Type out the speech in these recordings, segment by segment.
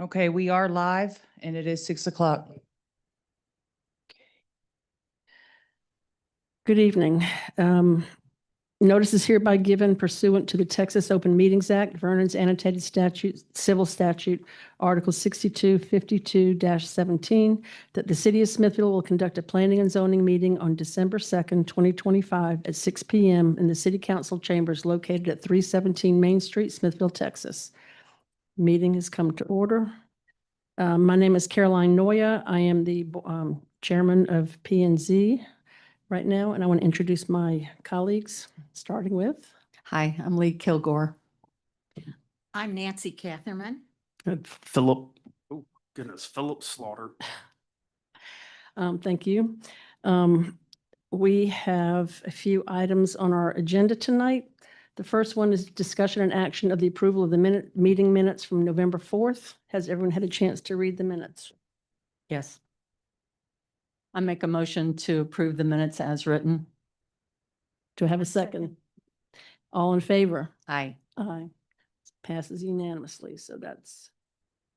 Okay, we are live and it is 6 o'clock. Good evening. Notice is hereby given pursuant to the Texas Open Meetings Act, Vernon's annotated statute, civil statute, Article 6252-17, that the city of Smithville will conduct a planning and zoning meeting on December 2nd, 2025 at 6 p.m. in the city council chambers located at 317 Main Street, Smithville, Texas. Meeting has come to order. My name is Caroline Noya. I am the chairman of P&Z right now, and I want to introduce my colleagues, starting with Hi, I'm Lee Kilgore. I'm Nancy Catherman. Philip Slaughter. Thank you. We have a few items on our agenda tonight. The first one is discussion and action of the approval of the meeting minutes from November 4th. Has everyone had a chance to read the minutes? Yes. I make a motion to approve the minutes as written. Do I have a second? All in favor? Aye. Aye. Passes unanimously, so that's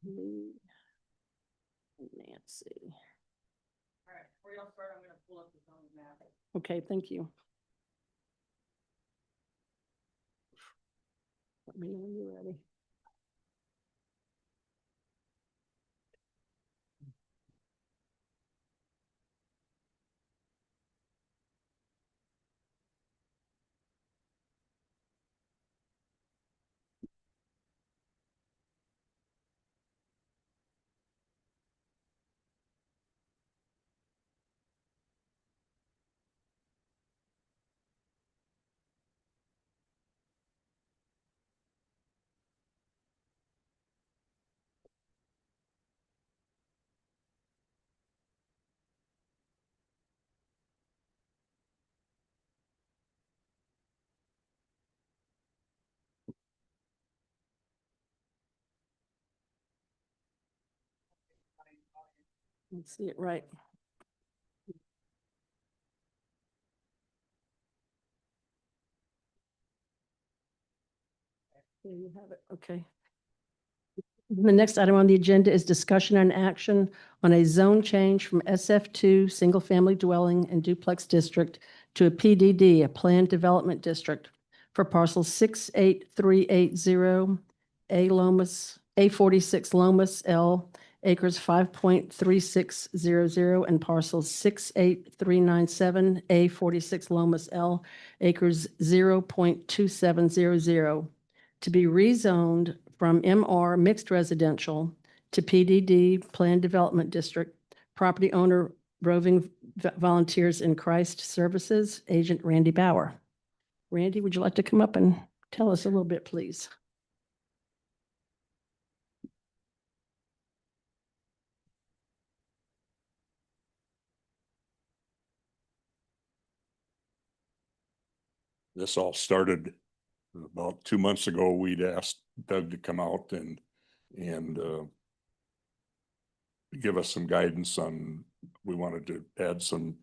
me, Nancy. All right, before y'all start, I'm gonna pull up the zoning map. Okay, thank you. Let me know when you're ready. Let's see it right. There you have it. Okay. The next item on the agenda is discussion and action on a zone change from SF2 Single Family Dwelling and Duplex District to a PDD, a Planned Development District, for parcel 68380 A46 Lomas L, acres 5.3600, and parcel 68397 A46 Lomas L, acres 0.2700, to be rezoned from MR Mixed Residential to PDD Planned Development District. Property owner Roving Volunteers in Christ Services, Agent Randy Bauer. Randy, would you like to come up and tell us a little bit, please? This all started about 2 months ago. We'd asked Doug to come out and give us some guidance on, we wanted to add some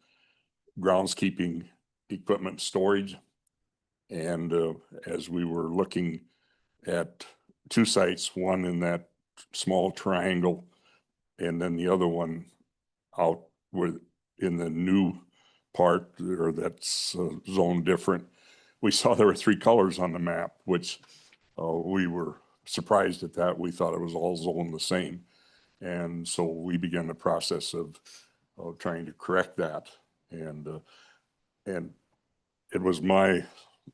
groundskeeping equipment storage. And as we were looking at two sites, one in that small triangle and then the other one out with in the new part, or that's zoned different, we saw there were three colors on the map, which we were surprised at that. We thought it was all zoned the same. And so we began the process of trying to correct that. And it was my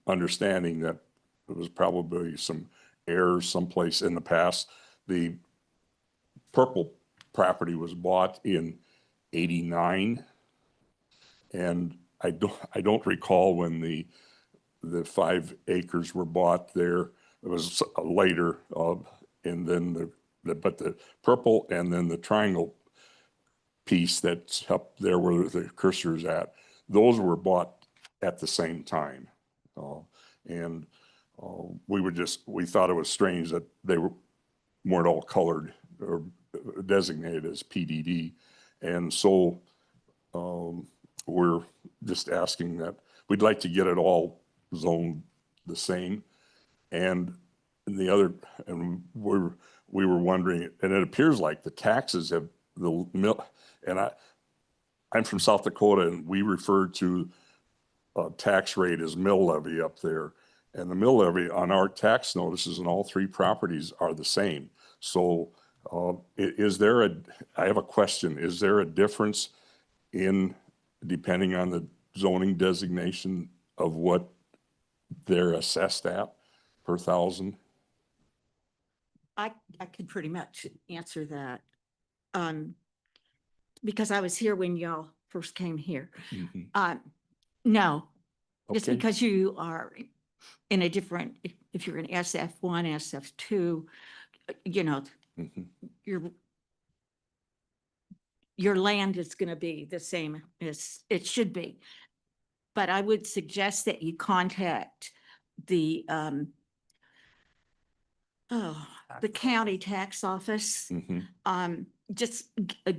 understanding that there was probably some errors someplace in the past. The purple property was bought in '89. And I don't recall when the 5 acres were bought there. It was later, and then but the purple and then the triangle piece that's up there where the cursor's at, those were bought at the same time. And we thought it was strange that they weren't all colored or designated as PDD. And so we're just asking that we'd like to get it all zoned the same. And the other, and we were wondering, and it appears like the taxes have, the mill, and I'm from South Dakota, and we refer to tax rate as mill levy up there. And the mill levy on our tax notices in all three properties are the same. So is there I have a question, is there a difference in, depending on the zoning designation of what they're assessed at per thousand? I could pretty much answer that. Because I was here when y'all first came here. No, just Okay. because you are in a different, if you're in SF1, SF2, you know, Mhm. your land is going to be the same as it should be. But I would suggest that you contact the county tax office. Mhm. Just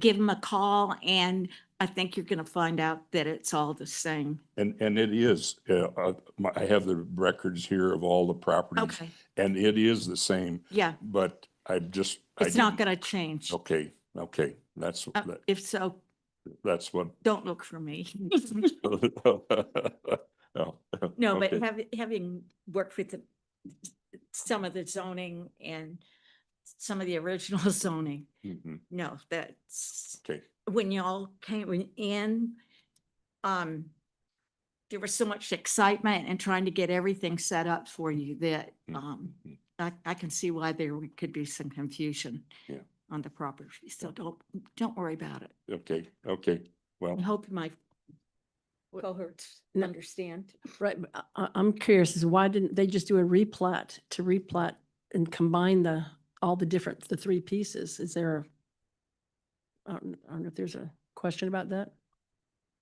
give them a call, and I think you're going to find out that it's all the same. And it is, I have the records here of all the properties. Okay. And it is the same, Yeah, but I just. it's not going to change. Okay, that's, If so, that's what. don't look for me. Oh, No, but okay. having worked with some of the zoning and some of the original zoning, Mhm. no, that's, Okay, when y'all came in, there was so much excitement and trying to get everything set up for you that, Mhm. I can see why there could be some confusion Yeah. on the property. So don't worry about it. okay, well. I hope my cohorts No. understand. Right, but I'm curious, is why didn't they just do a replat and combine all the three pieces? Is there I don't know if there's a question about that?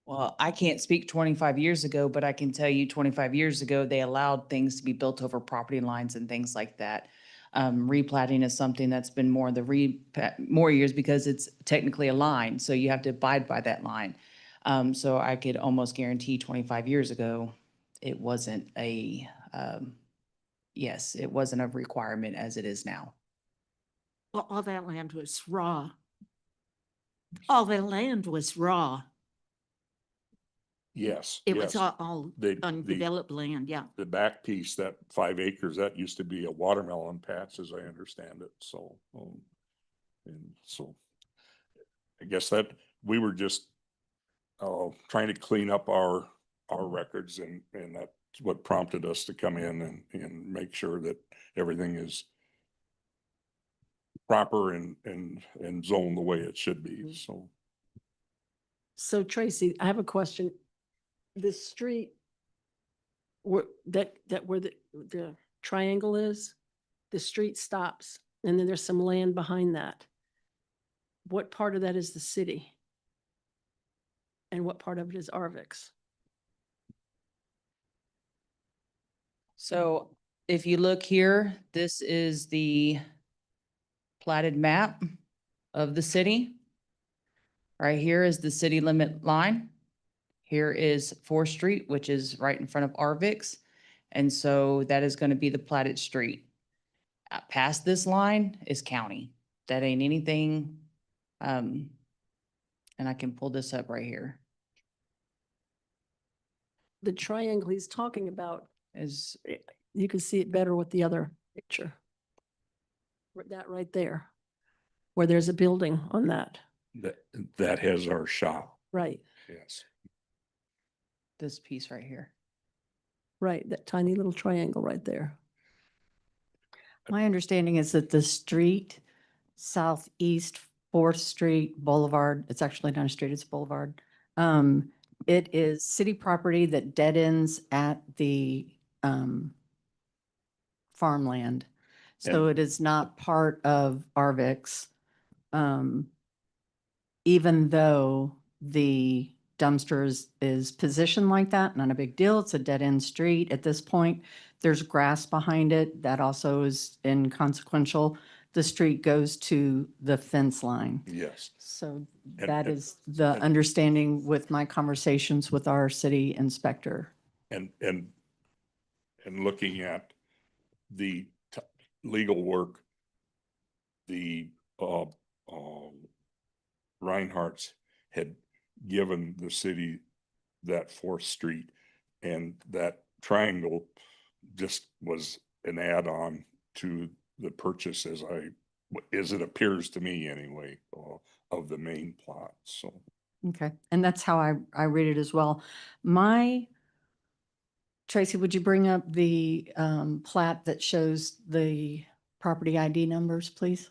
Well, I can't speak 25 years ago, but I can tell you 25 years ago, they allowed things to be built over property lines and things like that. Replatting is something that's been more more years because it's technically a line, so you have to abide by that line. So I could almost guarantee 25 years ago, it wasn't yes, it wasn't a requirement as it is now. Well, all that land was raw. All the land was raw. Yes, It was yes. all The undeveloped land, yeah. back piece, that 5 acres, that used to be a watermelon patch, as I understand it, so, and so. I guess that, we were just, trying to clean up our records, and that's what prompted us to come in and make sure that everything is proper and zoned the way it should be, so. So Tracy, I have a question. The street where where the triangle is, the street stops, and then there's some land behind that. What part of that is the city? And what part of it is Arvix? So if you look here, this is the platted map of the city. Right here is the city limit line. Here is 4th Street, which is right in front of Arvix. And so that is going to be the platted street. Past this line is county. That ain't anything. And I can pull this up right here. The triangle he's talking about, Is you can see it better with the other picture. That right there, where there's a building on that, That has our shop, right, yes. this piece right here. right, that tiny little triangle right there. My understanding is that the street, Southeast 4th Street Boulevard, it's actually not a street, it's a boulevard. It is city property that dead ends at the farmland. So And- it is not part of Arvix. Even though the dumpster is positioned like that, not a big deal. It's a dead end street at this point. There's grass behind it. That also is inconsequential. The street goes to the fence line. Yes, So And- that and- is the and- understanding with my conversations with our city inspector. and looking at the legal work the, Reinhardt's had given the city that 4th Street, and that triangle just was an add-on to the purchase as it appears to me anyway, of the main plot, so. Okay, and that's how I read it as well. Tracy, would you bring up the plat that shows the property ID numbers, please?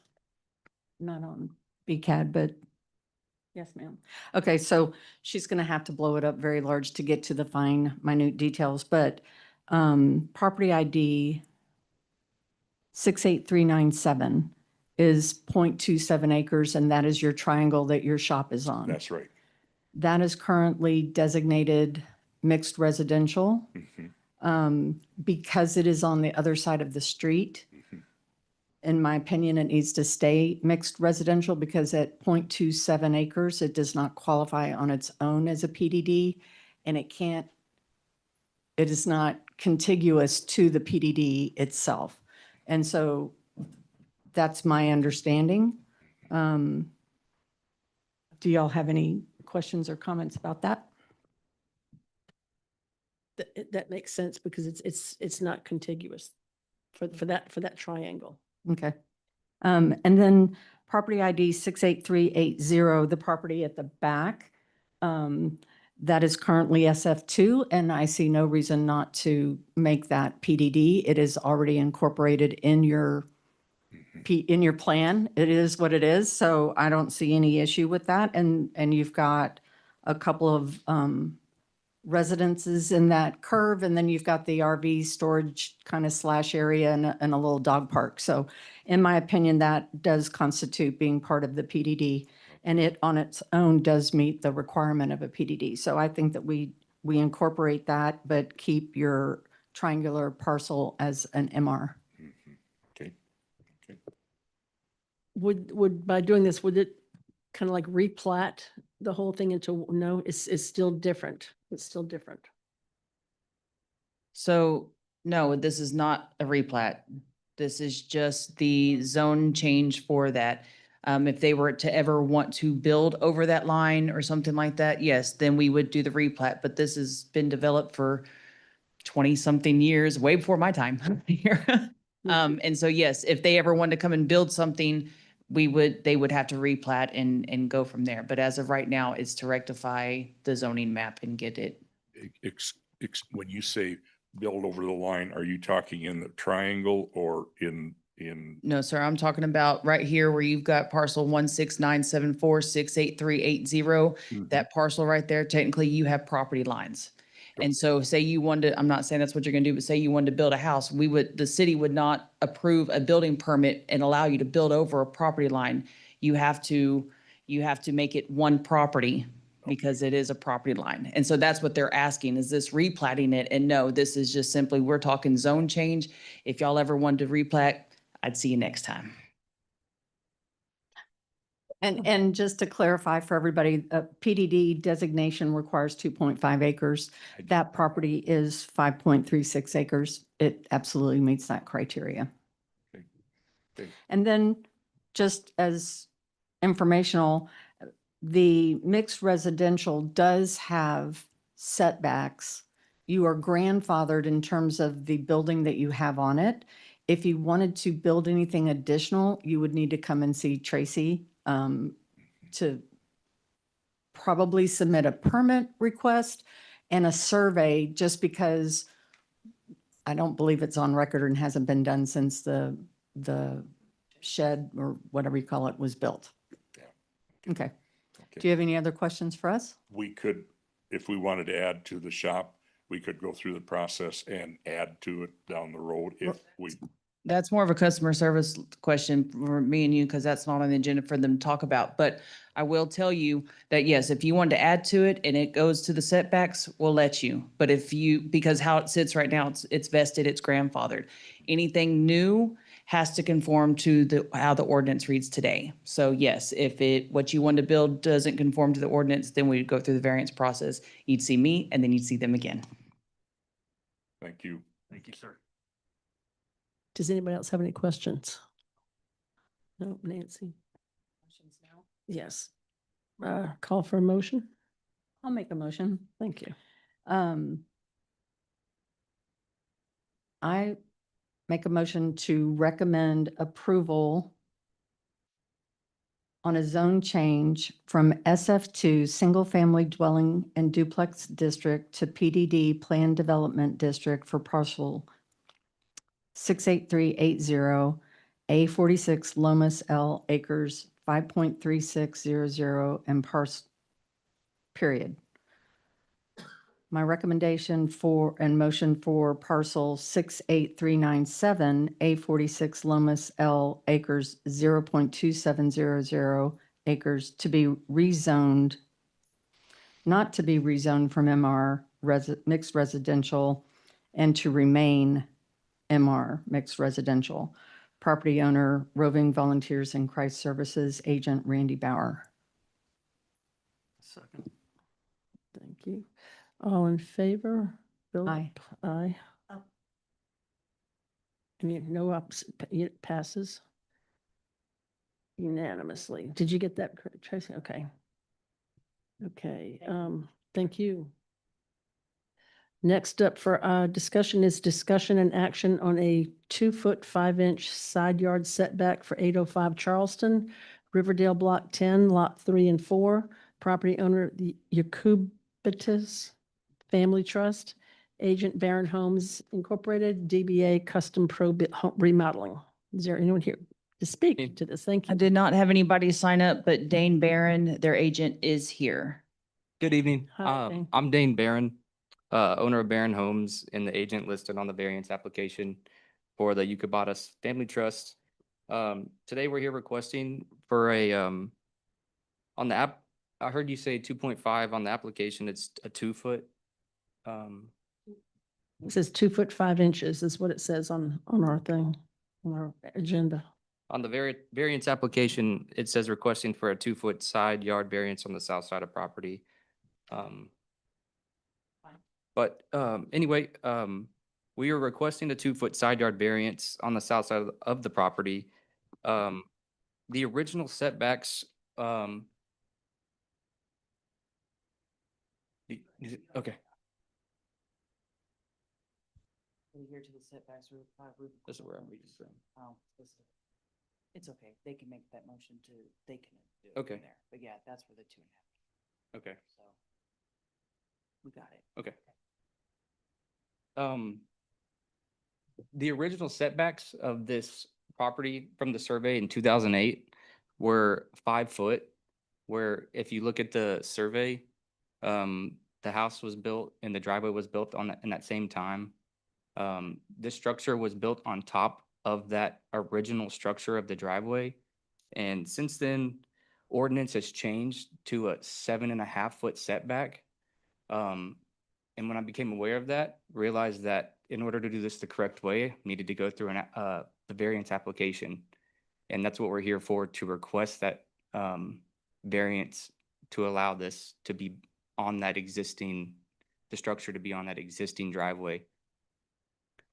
Not on BCAD, but yes, ma'am. Okay, so she's going to have to blow it up very large to get to the fine, minute details, but property ID 68397 is 0.27 acres, and that is your triangle that your shop is on. That's right. That is currently designated mixed residential. Because it is on the other side of the street. In my opinion, it needs to stay mixed residential because at 0.27 acres, it does not qualify on its own as a PDD, and it is not contiguous to the PDD itself. And so that's my understanding. Do y'all have any questions or comments about that? That makes sense because it's not contiguous for that triangle. Okay. And then property ID 68380, the property at the back, that is currently SF2, and I see no reason not to make that PDD. It is already incorporated in your plan. It is what it is, so I don't see any issue with that. And you've got a couple of residences in that curve, and then you've got the RV storage kind of slash area and a little dog park. So in my opinion, that does constitute being part of the PDD, and it on its own does meet the requirement of a PDD. So I think that we incorporate that, but keep your triangular parcel as an MR. Okay. Okay. Would by doing this, would it kind of like replat the whole thing into, no, it's still different. It's still different. So no, this is not a replat. This is just the zone change for that. If they were to ever want to build over that line or something like that, yes, then we would do the replat. But this has been developed for 20-something years, way before my time here. And so, yes, if they ever wanted to come and build something, they would have to replat and go from there. But as of right now, it's to rectify the zoning map and get it. When you say build over the line, are you talking in the triangle or in? No, sir, I'm talking about right here where you've got parcel 16974683880. That parcel right there, technically you have property lines. And so say you wanted to, I'm not saying that's what you're gonna do, but say you wanted to build a house, the city would not approve a building permit and allow you to build over a property line. You have to make it one property because it is a property line. And so that's what they're asking, is this replatting it? And no, this is just simply, we're talking zone change. If y'all ever wanted to replat, I'd see you next time. And just to clarify for everybody, PDD designation requires 2.5 acres. That property is 5.36 acres. It absolutely meets that criteria. Okay. Okay. And then just as informational, the mixed residential does have setbacks. You are grandfathered in terms of the building that you have on it. If you wanted to build anything additional, you would need to come and see Tracy to probably submit a permit request and a survey, just because I don't believe it's on record and hasn't been done since the shed or whatever you call it was built. Yeah. Okay. Okay. Do you have any other questions for us? We could, if we wanted to add to the shop, we could go through the process and add to it down the road if we. That's more of a customer service question for me and you, because that's not on the agenda for them to talk about. But I will tell you that, yes, if you wanted to add to it and it goes to the setbacks, we'll let you. But because how it sits right now, it's vested, it's grandfathered. Anything new has to conform to how the ordinance reads today. So yes, if what you want to build doesn't conform to the ordinance, then we'd go through the variance process. You'd see me and then you'd see them again. Thank you. Thank you, sir. Does anybody else have any questions? No, Nancy. Yes. Call for a motion. I'll make a motion. Thank you. I make a motion to recommend approval on a zone change from SF2 Single Family Dwelling and Duplex District to PDD Plan Development District for parcel 68380 A46 Lomas L acres 5.3600 and parse period. My recommendation for and motion for parcel 68397 A46 Lomas L acres 0.2700 acres to be rezoned, not to be rezoned from MR mixed residential and to remain MR mixed residential. Property owner Roving Volunteers in Christ Services, agent Randy Bauer. Second. Thank you. All in favor? Bill? Aye. Aye. Any, no ups, it passes unanimously. Did you get that, Tracy? Okay. Okay, thank you. Next up for discussion is discussion and action on a 2-foot 5-inch side yard setback for 805 Charleston, Riverdale Block 10, Lot 3 and 4. Property owner, the Yakubitis Family Trust, agent Barron Homes Incorporated, DBA Custom Pro Remodeling. Is there anyone here to speak to this? Thank I you. did not have anybody sign up, but Dane Barron, their agent, is here. Good evening. Hi, Dane. I'm Dane Barron, owner of Barron Homes and the agent listed on the variance application for the Yukabatas Family Trust. Today we're here requesting for a, on the app, I heard you say 2.5 on the application, it's a 2-foot. It says 2-foot 5 inches is what it says on our thing, on our agenda. On the variance application, it says requesting for a 2-foot side yard variance on the south side of property. Anyway, we are requesting a 2-foot side yard variance on the south side of the property. The original setbacks, okay, Here to the setbacks, this is where I'm reading from. Oh, it's okay. They can make that motion to, they can do Okay. there. But yeah, that's for the 2.5. Okay, So we got it. okay. The original setbacks of this property from the survey in 2008 were 5 foot, where if you look at the survey, the house was built and the driveway was built on in that same time. This structure was built on top of that original structure of the driveway. And since then, ordinance has changed to a 7.5-foot setback. And when I became aware of that, realized that in order to do this the correct way, needed to go through the variance application. And that's what we're here for, to request that variance to allow this to be on that existing, the structure to be on that existing driveway.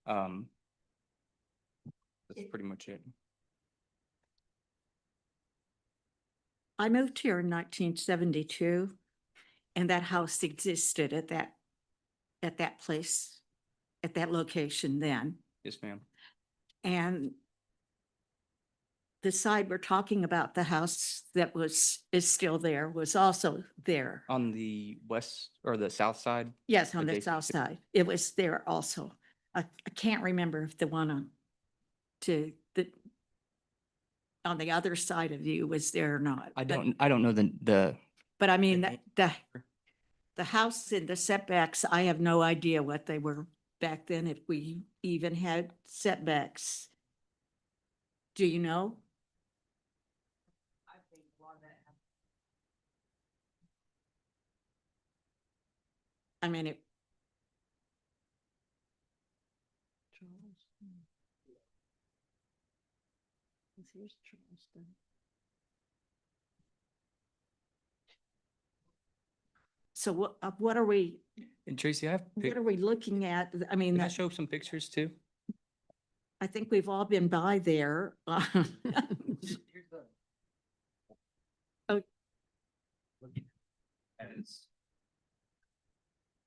That's pretty much it. I moved here in 1972, and that house existed at that place, at that location then. Yes, ma'am. And the side we're talking about, the house that is still there, was also there. On the west or the south side? Yes, on the adjacent south to- side. It was there also. I can't remember if the one on the other side of you was there or not. I but- don't know the, But I mean, name. the house and the setbacks, I have no idea what they were back then, if we even had setbacks. Do you know? I think a lot of that happened. I mean, it, Here's Charleston. so what are we, and Tracy, I have, what are we looking at? I mean, can I show some pictures too? I think we've all been by there. Here's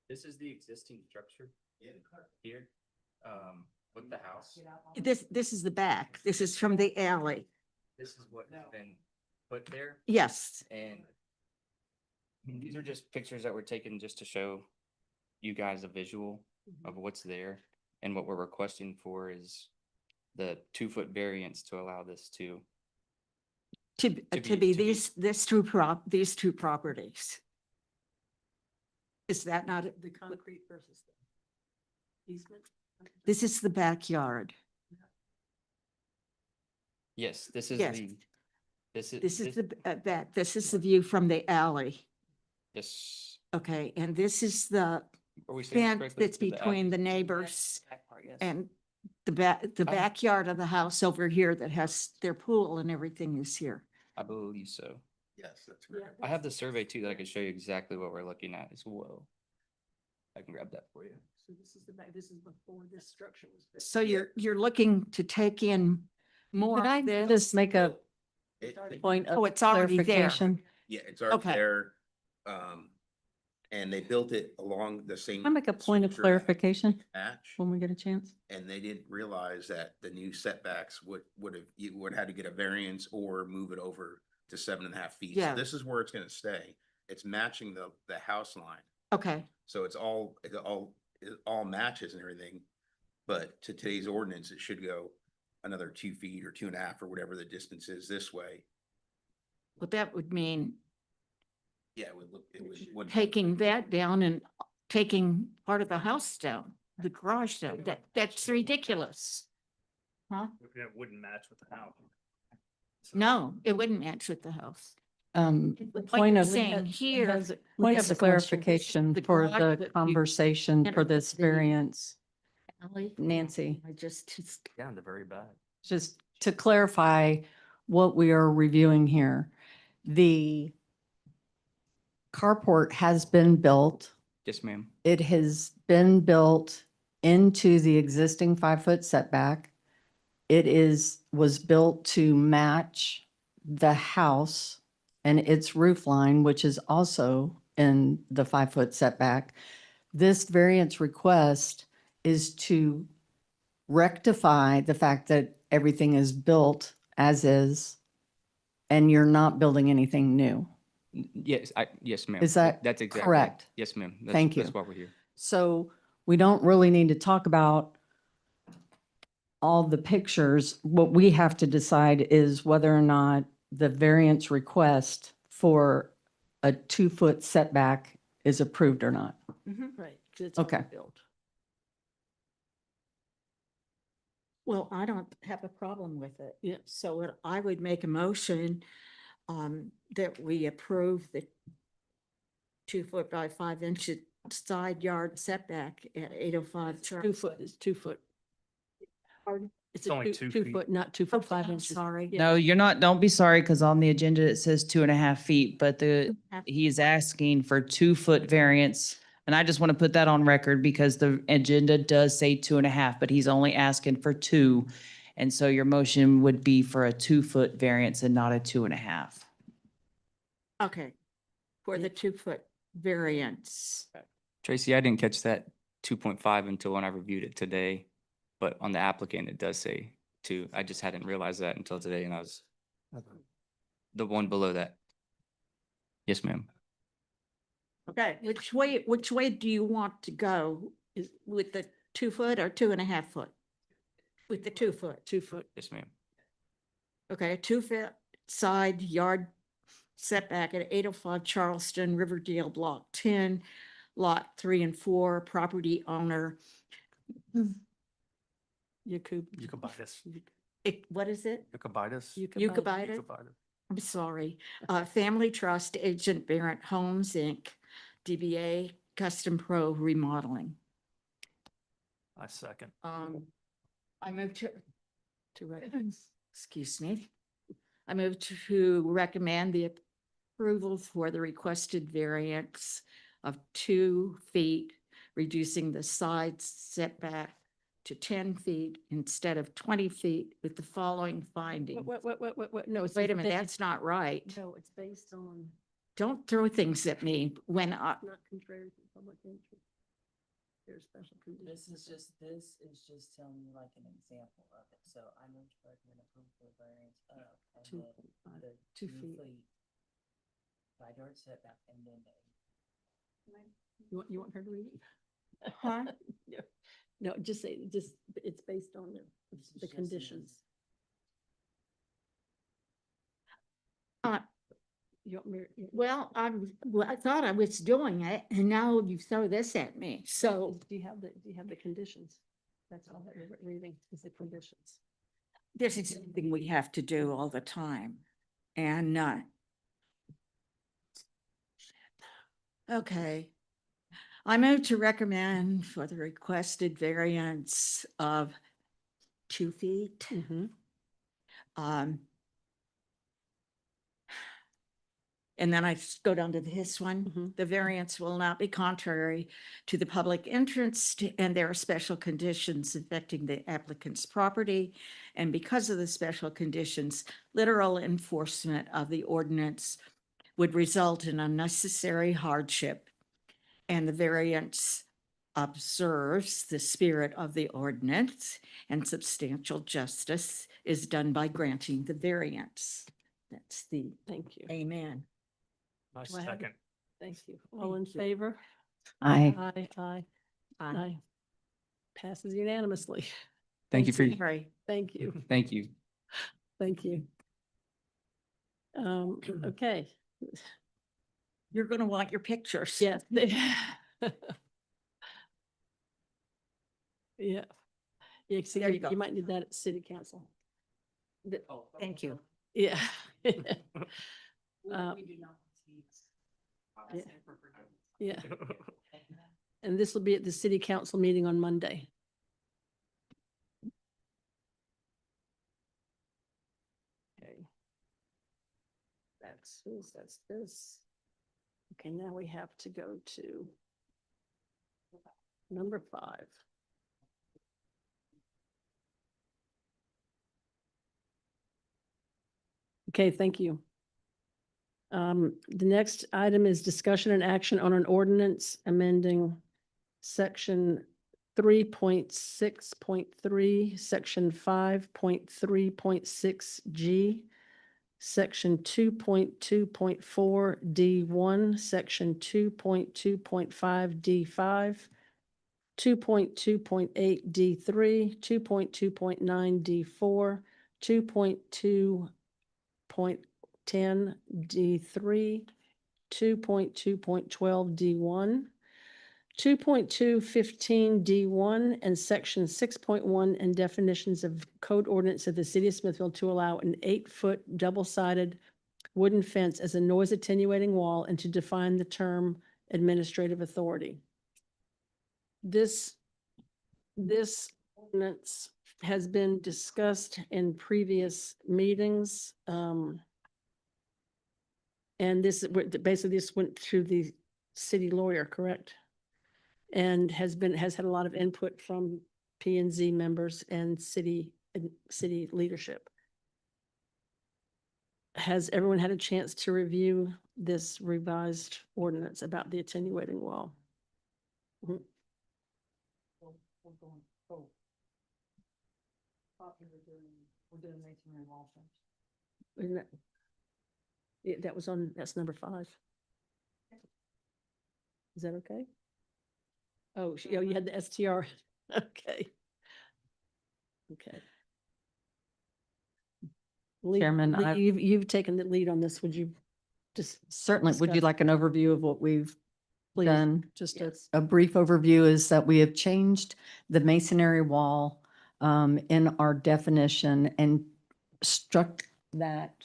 This is the existing structure here, with the house. This is the back. This is from the alley. This is what has been put there, Yes. and I mean, these are just pictures that were taken just to show you guys a visual of what's there. And what we're requesting for is the 2-foot variance to allow this to, To be to be- these two properties. Is that not, The concrete versus the easement? this is the backyard. yes, this is Yes. the, This is the back, this is the view from the alley. This, Okay, and this is the are we saying this fence correctly? that's To the between the alley? neighbors yes. and the Oh. backyard of the house over here that has their pool and everything is here. I believe so. Yes, that's correct. I have the survey too that I can show you exactly what we're looking at as well. I can grab that for you. So this is the back, this is before this structure was built. So you're looking to take in more Could I of this? just make a point Oh, of it's already there. clarification? Yeah, it's already Okay. there. And they built it along the same. Can I make a point of structure clarification Hatch, when we get a chance? and they didn't realize that the new setbacks you would have to get a variance or move it over to 7.5 feet. Yeah. So this is where it's gonna stay. It's matching the house line. Okay, So it all matches and everything. But to today's ordinance, it should go another 2 feet or 2.5 or whatever the distance is this way. well, that would mean Yeah, it would. taking that down and taking part of the house down, the garage down. That's ridiculous. Huh? It wouldn't match with the house. No, it wouldn't match with the house. The What point you're of, saying here. point has of a question. clarification The for garage that the you conversation for entered this the variance, alley. Nancy, I just, Down the very back. just to clarify what we are reviewing here. The carport has been built. Yes, ma'am. It has been built into the existing 5-foot setback. It was built to match the house and its roof line, which is also in the 5-foot setback. This variance request is to rectify the fact that everything is built as is, and you're not building anything new. Yes, ma'am. Is that That's exactly. correct? Yes, ma'am. Thank you. That's why we're here. So we don't really need to talk about all the pictures. What we have to decide is whether or not the variance request for a 2-foot setback is approved or not. Right. 'Cause it's already Okay. built. well, I don't have a problem with it. Yeah. So I would make a motion that we approve the 2-foot by 5 inch side yard setback at 805. 2 foot, it's 2 foot. Pardon? It's It's only 2 feet. foot, not 2 foot, 5 inches. Sorry. Yeah. No, you're not, don't be sorry, because on the agenda it says 2.5 feet, but he is asking for 2-foot variance. And I just want to put that on record because the agenda does say 2.5, but he's only asking for 2. And so your motion would be for a 2-foot variance and not a 2.5. Okay, for the 2-foot variance. Tracy, I didn't catch that 2.5 until when I reviewed it today, but on the applicant, it does say 2. I just hadn't realized that until today, and I was the one below that. Yes, ma'am. Okay, which way do you want to go? Is with the 2-foot or 2.5 foot? With the 2-foot. 2 foot. Yes, ma'am. Okay, a 2-foot side yard setback at 805 Charleston, Riverdale, Block 10, Lot 3 and 4, property owner. Eucalyptus. What is it? Eucalyptus. Eucalyptus? I'm sorry. Family Trust Agent Barrett Homes, Inc., DBA Custom Pro Remodeling. I second. I move excuse me. I move to recommend the approval for the requested variance of 2 feet, reducing the side setback to 10 feet instead of 20 feet with the following finding. What? No, it's. Wait a minute, that's not right. No, it's based on. don't throw things at me when Not contrary to public interest. There's special conditions. this is just telling you like an example of it. So I move to recommend approval of variance of. 2.5, 2 feet. Side yard setback and then. You want her to read it? Huh? No, just say, it's based on the conditions. You want me, Well, I thought I was doing it and now you throw this at me. So do you have the conditions? That's all that you're reading is the conditions. this is something we have to do all the time. And, okay. I move to recommend for the requested variance of 2 feet. Um, And then I go down to this one. Mhm. The variance will not be contrary to the public interest and there are special conditions affecting the applicant's property. And because of the special conditions, literal enforcement of the ordinance would result in unnecessary hardship. And the variance observes the spirit of the ordinance and substantial justice is done by granting the variance. That's the Thank you. amen. I Do I have it? second. Thank you. All in favor? I, Aye, aye, aye. Passes unanimously. Thank you for, Right. Thank you. thank you. Thank you. Okay, You're going to want your pictures. yes. Yeah. Yeah, see, There you go. you might need that at city council. Thank you. Yeah. Uh, Yeah, and this will be at the city council meeting on Monday. Okay. That's this. Okay, now we have to go to number 5. Okay, thank you. The next item is discussion and action on an ordinance amending section 3.6.3, section 5.3.6 G, section 2.2.4 D1, section 2.2.5 D5, 2.2.8 D3, 2.2.9 D4, 2.2.10 D3, 2.2.12 D1, 2.215 D1, and section 6.1 and definitions of code ordinance of the city of Smithville to allow an 8-foot double-sided wooden fence as a noise attenuating wall and to define the term administrative authority. This ordinance has been discussed in previous meetings. And basically this went through the city lawyer, correct? And has had a lot of input from P and Z members and city leadership. Has everyone had a chance to review this revised ordinance about the attenuating wall? Mhm. Isn't that- Yeah, that's number 5. Is that okay? Oh, you had the STR. Okay. Okay. Chairman, I- You've taken the lead on this. Would you just certainly, would you discuss. like an overview of what we've please, done? just Yes. A brief overview is that we have changed the masonry wall in our definition and struck that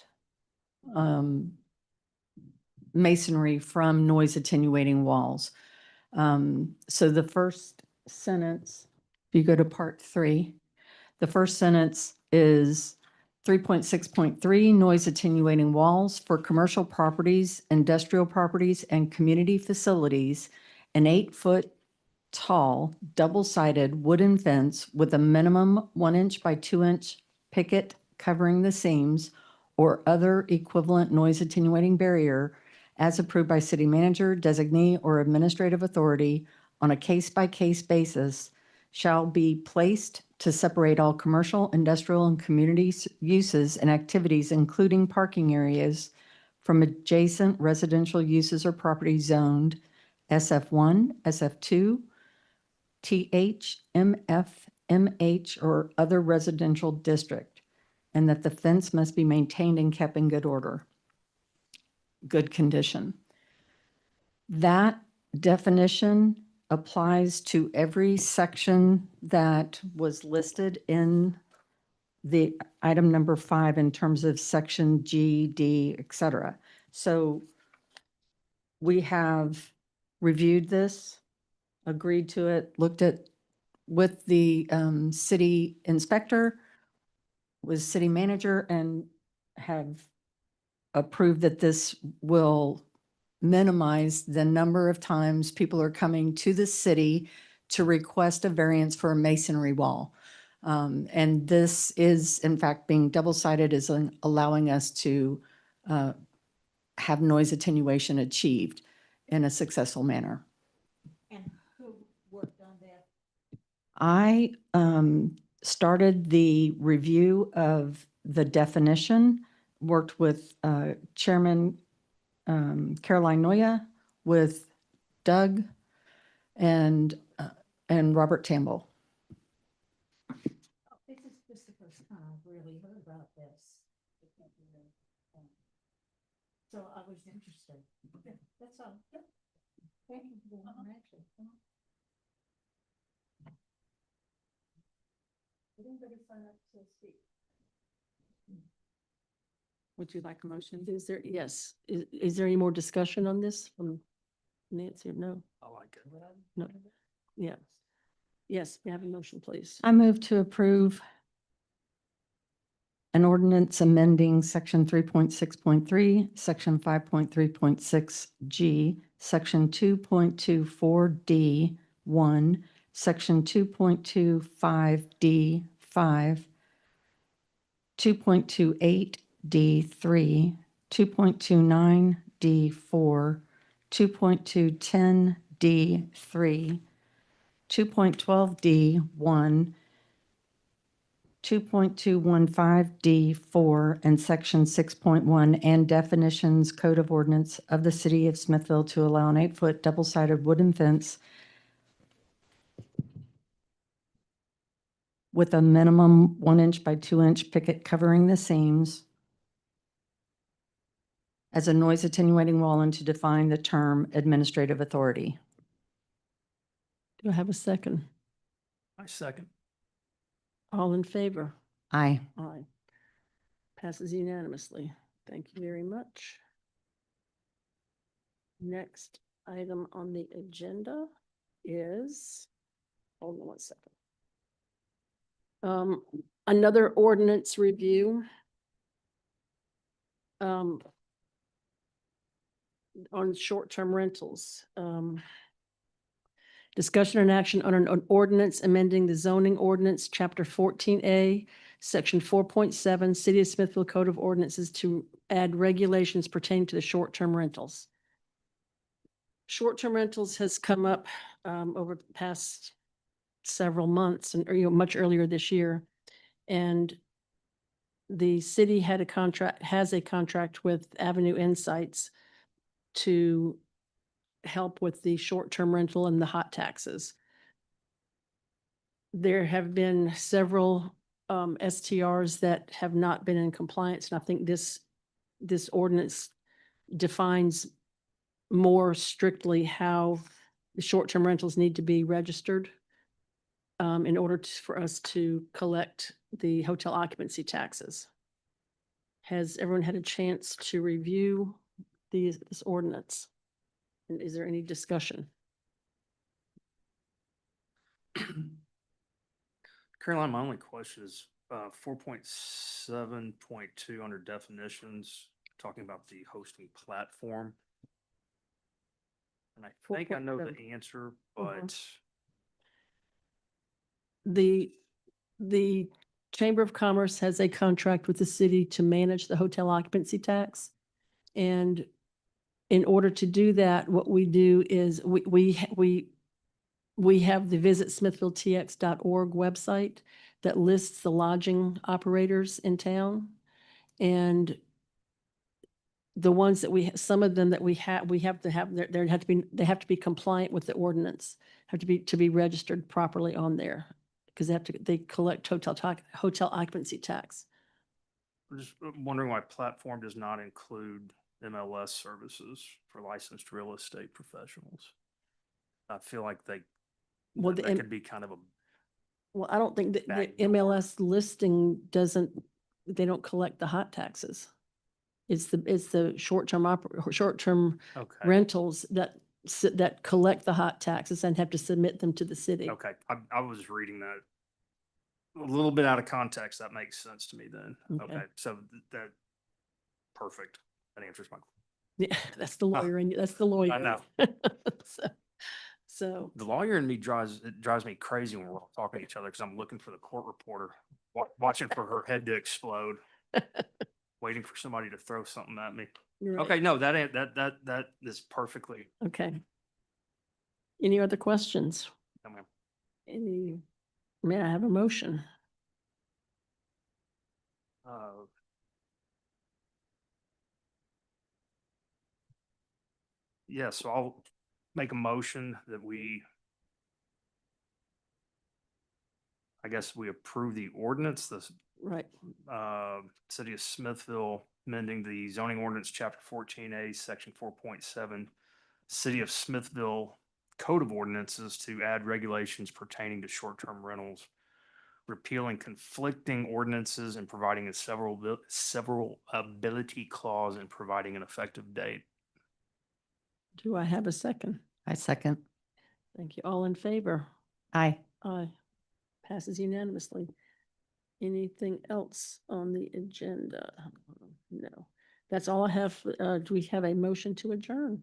masonry from noise attenuating walls. So the first sentence, if you go to part 3, the first sentence is 3.6.3, noise attenuating walls for commercial properties, industrial properties, and community facilities, an 8-foot tall, double-sided wooden fence with a minimum 1 inch by 2 inch picket covering the seams or other equivalent noise attenuating barrier as approved by city manager, designee, or administrative authority on a case-by-case basis shall be placed to separate all commercial, industrial, and community uses and activities, including parking areas, from adjacent residential uses or properties zoned SF1, SF2, TH, MF, MH, or other residential district, and that the fence must be maintained and kept in good order, good condition. That definition applies to every section that was listed in the item number 5 in terms of section G, D, et cetera. So we have reviewed this, agreed to it, looked at with the city inspector, with city manager, and have approved that this will minimize the number of times people are coming to the city to request a variance for a masonry wall. And this is, in fact, being double-sided, is allowing us to have noise attenuation achieved in a successful manner. And who worked on that? I started the review of the definition, worked with Chairman Caroline Noya, with Doug, and Robert Tamble. This is just the first time I've really heard about this. So I was interested. Yeah, that's all. Yeah. Thank you for the information. Did anybody sign up to speak? Would you like a motion? Is there, yes. Is there any more discussion on this from Nancy or no? I like it. No. Yeah. Yes, we have a motion, please. I move to approve an ordinance amending section 3.6.3, section 5.3.6 G, section 2.24 D 1, section 2.25 D 5, 2.28 D 3, 2.29 D 4, 2.210 D 3, 2.12 D 1, 2.215 D 4, and section 6.1, and definitions code of ordinance of the city of Smithville to allow an 8-foot double-sided wooden fence with a minimum 1-inch by 2-inch picket covering the seams as a noise attenuating wall, and to define the term administrative authority. Do I have a second? I second. All in favor? Aye. Aye. Passes unanimously. Thank you very much. Next item on the agenda is, hold on one second. Another ordinance review. On short-term rentals. Discussion and action on an ordinance amending the zoning ordinance, chapter 14A, section 4.7, City of Smithville Code of Ordinances to add regulations pertaining to the short-term rentals. Short-term rentals has come up over the past several months, and much earlier this year. And the city has a contract with Avenue Insights to help with the short-term rental and the hot taxes. There have been several STRs that have not been in compliance, and I think this ordinance defines more strictly how the short-term rentals need to be registered in order for us to collect the hotel occupancy taxes. Has everyone had a chance to review this ordinance? And is there any discussion? Caroline, my only question is 4.7.2 under definitions, talking about the hosting platform. And I think I know the 4.7. answer, but The Chamber of Commerce has a contract with the city to manage the hotel occupancy tax. And in order to do that, what we do is we have the visitsmithvilletx.org website that lists the lodging operators in town. And the ones that some of them that we have to have, they have to be compliant with the ordinance, have to be registered properly on there. Because they collect hotel occupancy tax. I'm just wondering why platform does not include MLS services for licensed real estate professionals. I feel like Well, that could be kind of a, Well, I don't think that the Backdoor. MLS listing they don't collect the hot taxes. It's the short-term okay. rentals that collect the hot taxes and have to submit them to the city. Okay, I was reading that a little bit out of context. That makes sense to me then. Okay. Okay, so that, perfect. That answers my, Yeah, that's the lawyer and that's the lawyer. I know. So, The lawyer in me drives me crazy when we're all talking to each other because I'm looking for the court reporter, watching for her head to explode, waiting for somebody to throw something at me. you're right. Okay, no, that is perfectly. Okay. Any other questions? No, ma'am. May I have a motion? Yeah, so I'll make a motion that I guess we approve the ordinance, the Right. City of Smithville amending the zoning ordinance, chapter 14A, section 4.7, City of Smithville Code of Ordinances to add regulations pertaining to short-term rentals, repealing conflicting ordinances and providing a severability clause and providing an effective date. Do I have a second? I second. Thank you. All in favor? Aye. Aye. Passes unanimously. Anything else on the agenda? No. That's all I have. Do we have a motion to adjourn?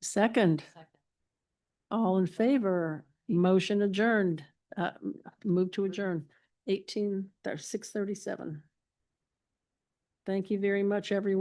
Second. All in favor? Motion adjourned. Move to adjourn. 6:37. Thank you very much, everyone.